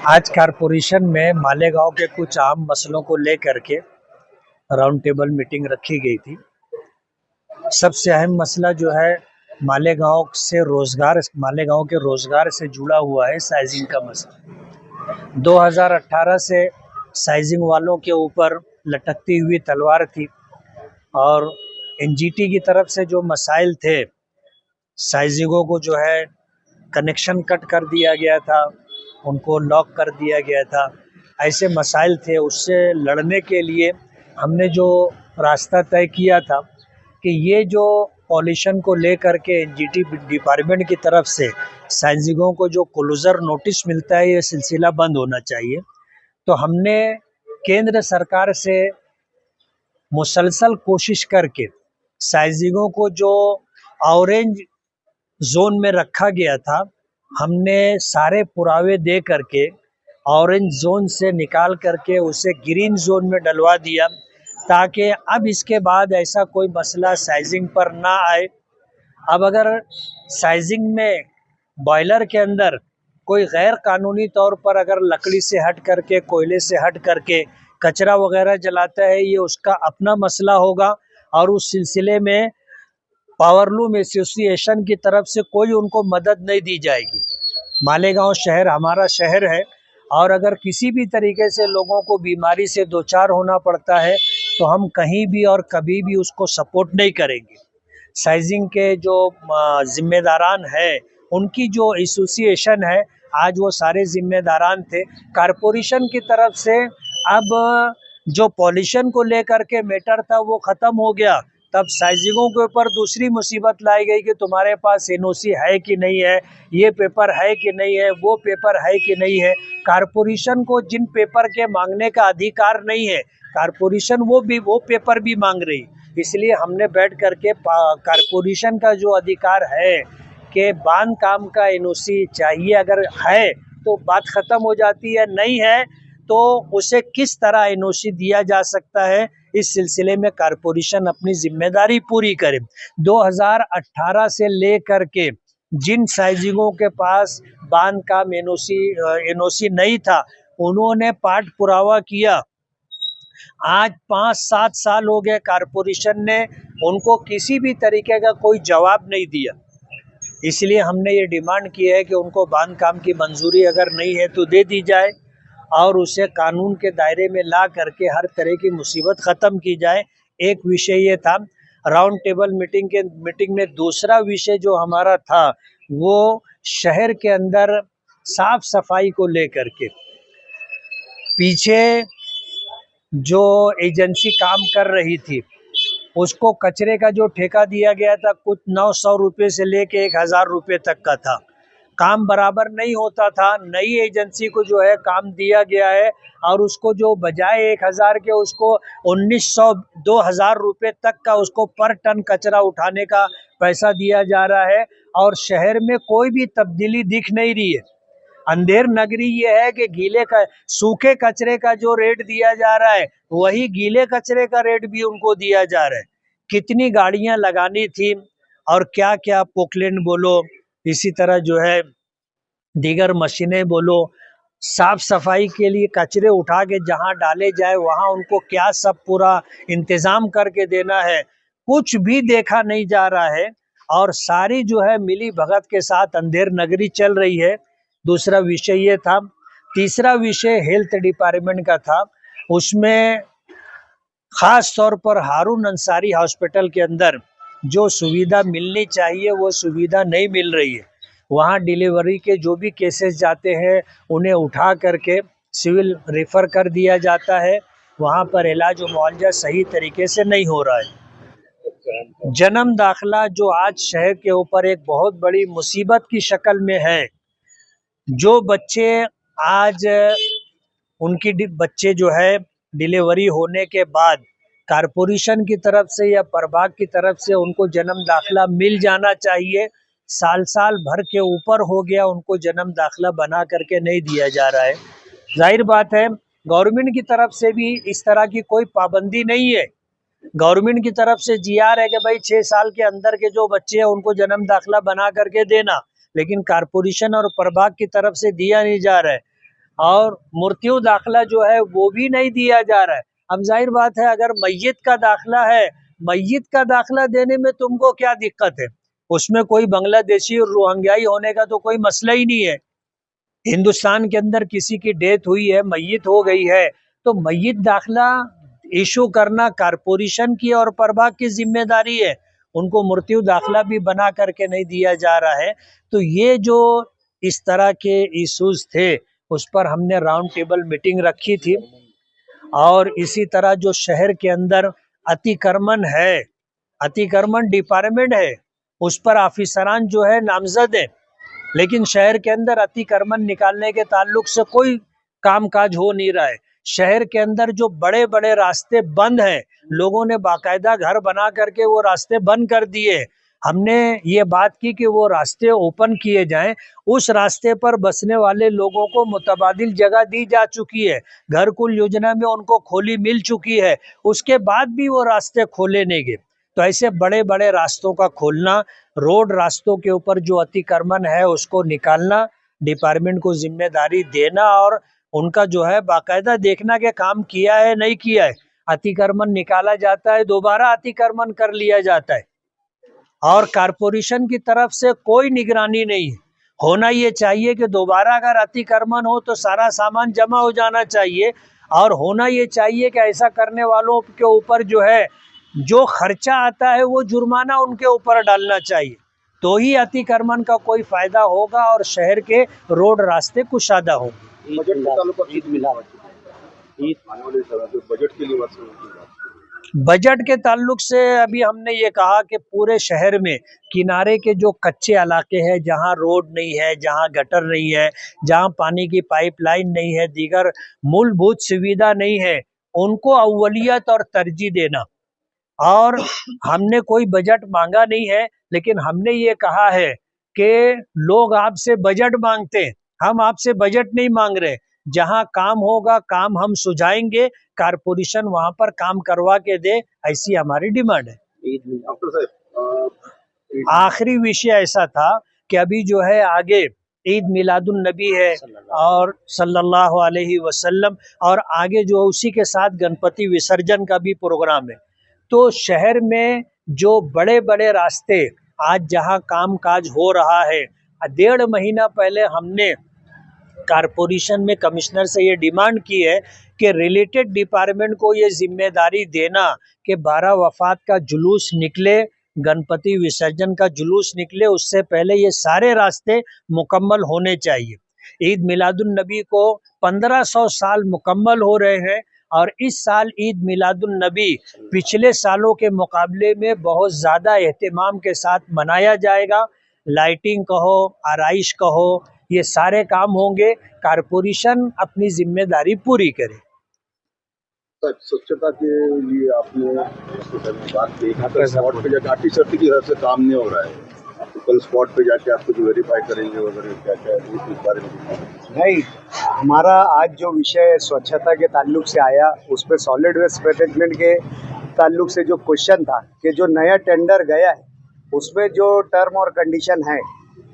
आज कारपोरेशन में मालेगांव के कुछ आम मसलों को लेकर के राउंड टेबल मीटिंग रखी गई थी। सबसे अहम मसला जो है मालेगांव के रोजगार से जुड़ा हुआ है साइजिंग का मसला। 2018 से साइजिंग वालों के ऊपर लटकती हुई तलवार थी और एनजीटी की तरफ से जो मसाइल थे, साइजिंगों को जो है कनेक्शन कट कर दिया गया था, उनको लॉक कर दिया गया था, ऐसे मसाइल थे। उससे लड़ने के लिए हमने जो रास्ता तय किया था कि ये जो पॉल्यूशन को लेकर के एनजीटी डिपार्टमेंट की तरफ से साइजिंगों को जो क्लोजर नोटिस मिलता है, ये सिलसिला बंद होना चाहिए। तो हमने केंद्र सरकार से मुसलसल कोशिश करके साइजिंगों को जो ऑरेंज जोन में रखा गया था, हमने सारे पुरावे दे करके ऑरेंज जोन से निकाल करके उसे ग्रीन जोन में डलवा दिया, ताकि अब इसके बाद ऐसा कोई मसला साइजिंग पर ना आए। अब अगर साइजिंग में बॉयलर के अंदर कोई गैर कानूनी तौर पर अगर लकड़ी से हट करके, कोयले से हट करके कचरा वगैरह जलाता है, ये उसका अपना मसला होगा और उस सिलसिले में पावरलूम एसोसिएशन की तरफ से कोई उनको मदद नहीं दी जाएगी। मालेगांव शहर हमारा शहर है और अगर किसी भी तरीके से लोगों को बीमारी से दो चार होना पड़ता है तो हम कहीं भी और कभी भी उसको सपोर्ट नहीं करेंगे। साइजिंग के जो जिम्मेदारान हैं, उनकी जो एसोसिएशन है, आज वो सारे जिम्मेदारान थे। कारपोरेशन की तरफ से अब जो पॉल्यूशन को लेकर के मैटर था वो ख़त्म हो गया। तब साइजिंगों के ऊपर दूसरी मुसीबत लाई गई कि तुम्हारे पास एनओसी है कि नहीं है, ये पेपर है कि नहीं है, वो पेपर है कि नहीं है। कारपोरेशन को जिन पेपर के मांगने का अधिकार नहीं है, कारपोरेशन वो पेपर भी मांग रही। इसलिए हमने बैठ करके कारपोरेशन का जो अधिकार है कि बांध काम का एनओसी चाहिए, अगर है तो बात खत्म हो जाती है, नहीं है तो उसे किस तरह एनओसी दिया जा सकता है, इस सिलसिले में कारपोरेशन अपनी जिम्मेदारी पूरी करे। 2018 से लेकर के जिन साइजिंगों के पास बांध काम एनओसी नहीं था, उन्होंने पाठ पुरावा किया। आज 5-7 साल हो गए, कारपोरेशन ने उनको किसी भी तरीके का कोई जवाब नहीं दिया। इसलिए हमने ये डिमांड की है कि उनको बांध काम की मंजूरी अगर नहीं है तो दे दी जाए और उसे कानून के दायरे में ला करके हर तरह की मुसीबत ख़त्म की जाए। एक विषय ये था। राउंड टेबल मीटिंग में दूसरा विषय जो हमारा था वो शहर के अंदर साफ सफाई को लेकर के। पीछे जो एजेंसी काम कर रही थी उसको कचरे का जो ठेका दिया गया था, कुछ 900 रुपये से लेके 1000 रुपये तक का था। काम बराबर नहीं होता था। नई एजेंसी को जो है काम दिया गया है और उसको जो बजाय 1000 के उसको 1900-2000 रुपये तक का उसको पर टन कचरा उठाने का पैसा दिया जा रहा है और शहर में कोई भी तब्दीली दिख नहीं रही है। अंधेर नगरी ये है कि सूखे कचरे का जो रेट दिया जा रहा है वही गीले कचरे का रेट भी उनको दिया जा रहा है। कितनी गाड़ियां लगानी थी और क्या क्या पोकलेन बोलो, इसी तरह जो है दीगर मशीनें बोलो, साफ सफाई के लिए कचरे उठा के जहां डाले जाए वहां उनको क्या सब पूरा इंतजाम करके देना है, कुछ भी देखा नहीं जा रहा है और सारी जो है मिली भगत के साथ अंधेर नगरी चल रही है। दूसरा विषय ये था। तीसरा विषय हेल्थ डिपार्टमेंट का था। उसमें खास तौर पर हारून अंसारी हॉस्पिटल के अंदर जो सुविधा मिलनी चाहिए वो सुविधा नहीं मिल रही है। वहाँ डिलीवरी के जो भी केसेस जाते हैं उन्हें उठा करके सिविल रेफर कर दिया जाता है। वहाँ पर इलाज और मुआवजा सही तरीके से नहीं हो रहा है। जन्म दाखिला जो आज शहर के ऊपर एक बहुत बड़ी मुसीबत की शक्ल में है। जो बच्चे आज उनकी बच्चे जो है डिलीवरी होने के बाद कारपोरेशन की तरफ से या प्रभाग की तरफ से उनको जन्म दाखिला मिल जाना चाहिए। साल भर के ऊपर हो गया, उनको जन्म दाखिला बना करके नहीं दिया जा रहा है। जाहिर बात है गवर्नमेंट की तरफ से भी इस तरह की कोई पाबंदी नहीं है। गवर्नमेंट की तरफ से जीआर है कि भाई 6 साल के अंदर के जो बच्चे हैं उनको जन्म दाखिला बना करके देना, लेकिन कारपोरेशन और प्रभाग की तरफ से दिया नहीं जा रहा है। और मृत्यु दाखला जो है वो भी नहीं दिया जा रहा है। अब जाहिर बात है, अगर मैयत का दाखला है, मैयत का दाखला देने में तुमको क्या दिक्कत है? उसमें कोई बांग्लादेशी और रोहिंग्याई होने का तो कोई मसला ही नहीं है। हिंदुस्तान के अंदर किसी की डेथ हुई है, मैयत हो गई है, तो मैयत दाखला इशू करना कारपोरेशन की और प्रभाग की जिम्मेदारी है। उनको मृत्यु दाखला भी बना करके नहीं दिया जा रहा है। तो ये जो इस तरह के इश्यूज थे, उस पर हमने राउंड टेबल मीटिंग रखी थी। और इसी तरह जो शहर के अंदर अतिक्रमण है, अतिक्रमण डिपार्टमेंट है, उस पर ऑफिसरान जो है नामजद है, लेकिन शहर के अंदर अतिक्रमण निकालने के ताल्लुक से कोई कामकाज हो नहीं रहा है। शहर के अंदर जो बड़े बड़े रास्ते बंद हैं, लोगों ने बाकायदा घर बना करके वो रास्ते बंद कर दिए। हमने ये बात की कि वो रास्ते ओपन किए जाएं। उस रास्ते पर बसने वाले लोगों को मुतबादिल जगह दी जा चुकी है, घरकुल योजना में उनको खोली मिल चुकी है, उसके बाद भी वो रास्ते खोले नहीं गए। तो ऐसे बड़े बड़े रास्तों का खोलना, रोड रास्तों के ऊपर जो अतिक्रमण है उसको निकालना, डिपार्टमेंट को जिम्मेदारी देना और उनका जो है बाकायदा देखना कि काम किया है नहीं किया है। अतिक्रमण निकाला जाता है, दोबारा अतिक्रमण कर लिया जाता है और कारपोरेशन की तरफ से कोई निगरानी नहीं है। होना ये चाहिए कि दोबारा अगर अतिक्रमण हो तो सारा सामान जमा हो जाना चाहिए, और होना ये चाहिए कि ऐसा करने वालों के ऊपर जो है जो खर्चा आता है वो जुर्माना उनके ऊपर डालना चाहिए। तो ही अतिक्रमण का कोई फायदा होगा और शहर के रोड रास्ते कुशादा होंगे। बजट के ताल्लुक ईद मिला ईद आने वाले समय पे बजट के लिए बजट के ताल्लुक से अभी हमने ये कहा कि पूरे शहर में किनारे के जो कच्चे इलाके हैं, जहां रोड नहीं है, जहां गटर नहीं है, जहां पानी की पाइपलाइन नहीं है, दीगर मूलभूत सुविधा नहीं है, उनको अव्वलियत और तरजीह देना। और हमने कोई बजट मांगा नहीं है, लेकिन हमने ये कहा है कि लोग आपसे बजट मांगते हैं, हम आपसे बजट नहीं मांग रहे। जहां काम होगा, काम हम सुझाएंगे, कारपोरेशन वहां पर काम करवा के दे, ऐसी हमारी डिमांड है। आखिरी विषय ऐसा था कि अभी जो है आगे ईद मिलादुन नबी है और सल्लल्लाहु अलैहि वसल्लम, और आगे जो उसी के साथ गणपति विसर्जन का भी प्रोग्राम है। तो शहर में जो बड़े बड़े रास्ते आज जहां काम काज हो रहा है, 1.5 महीना पहले हमने कारपोरेशन में कमिश्नर से ये डिमांड की है कि रिलेटेड डिपार्टमेंट को ये जिम्मेदारी देना कि 12 वफात का जुलूस निकले, गणपति विसर्जन का जुलूस निकले, उससे पहले ये सारे रास्ते मुकम्मल होने चाहिए। ईद मिलादुन नबी को 1500 साल मुकम्मल हो रहे हैं और इस साल ईद मिलादुन नबी पिछले सालों के मुकाबले में बहुत ज़्यादा एहतमाम के साथ मनाया जाएगा। लाइटिंग कहो, आराइश कहो, ये सारे काम होंगे। कारपोरेशन अपनी जिम्मेदारी पूरी करे। स्वच्छता के लिए आपने बात की, स्पॉट पे जाके आर्टिस्ट शर्त की तरफ से काम नहीं हो रहा है, कल स्पॉट पे जाके आपको जो वेरीफाई करेंगे वगैरह क्या क्या इस बारे में नहीं। हमारा आज जो विषय स्वच्छता के ताल्लुक से आया, उस पर सॉलिड वेस्ट मैनेजमेंट के ताल्लुक से जो क्वेश्चन था कि जो नया टेंडर गया है उसमें जो टर्म और कंडीशन है,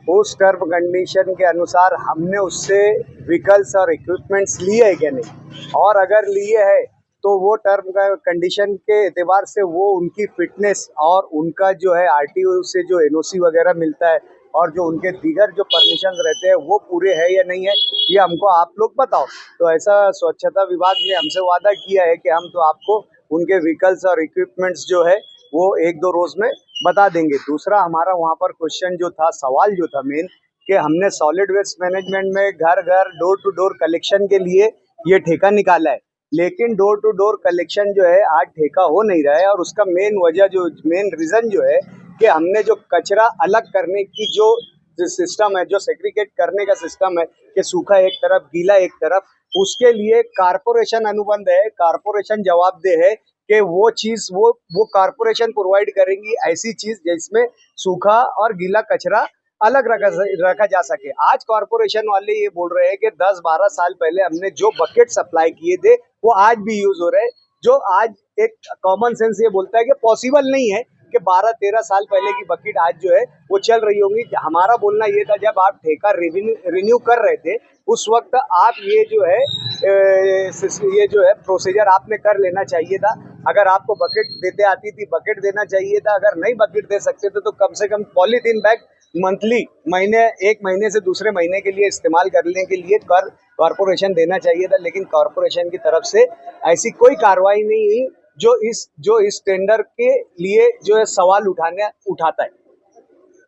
उस टर्म कंडीशन के अनुसार हमने उससे व्हीकल्स और इक्विपमेंट्स लिए है क्या नहीं, और अगर लिए है तो वो टर्म का कंडीशन के एतबार से वो उनकी फिटनेस और उनका जो है आरटीओ से जो एनओसी वगैरह मिलता है और जो उनके दीगर जो परमिशन रहते हैं वो पूरे है या नहीं है, ये हमको आप लोग बताओ। तो ऐसा स्वच्छता विभाग ने हमसे वादा किया है कि हम तो आपको उनके व्हीकल्स और इक्विपमेंट्स जो है वो 1-2 रोज में बता देंगे। दूसरा हमारा वहाँ पर क्वेश्चन जो था, सवाल जो था मेन, कि हमने सॉलिड वेस्ट मैनेजमेंट में घर घर डोर टू डोर कलेक्शन के लिए ये ठेका निकाला है, लेकिन डोर टू डोर कलेक्शन जो है आज ठेका हो नहीं रहा है। और उसका मेन वजह जो मेन रीज़न जो है कि हमने जो कचरा अलग करने की जो सिस्टम है, जो सेग्रीगेट करने का सिस्टम है कि सूखा एक तरफ गीला एक तरफ, उसके लिए कारपोरेशन अनुबंध है, कारपोरेशन जवाबदेह है कि वो चीज़ वो कारपोरेशन प्रोवाइड करेंगी ऐसी चीज़ जिसमें सूखा और गीला कचरा अलग रखा जा सके। आज कॉरपोरेशन वाले ये बोल रहे हैं कि 10-12 साल पहले हमने जो बकेट सप्लाई किए थे वो आज भी यूज हो रहे हैं, जो आज एक कॉमन सेंस ये बोलता है कि पॉसिबल नहीं है कि कि 12-13 साल पहले की बकेट आज जो है वो चल रही होंगी। हमारा बोलना ये था, जब आप ठेका रिन्यू कर रहे थे उस वक्त आप ये जो है प्रोसीजर आपने कर लेना चाहिए था। अगर आपको बकेट देते आती थी बकेट देना चाहिए था, अगर नहीं बकेट दे सकते थे तो कम से कम पॉलीथीन बैग मंथली एक महीने से दूसरे महीने के लिए इस्तेमाल करने के लिए कॉरपोरेशन देना चाहिए था। लेकिन कॉरपोरेशन की तरफ से ऐसी कोई कार्रवाई नहीं हुई जो इस टेंडर के लिए जो है सवाल उठाता है।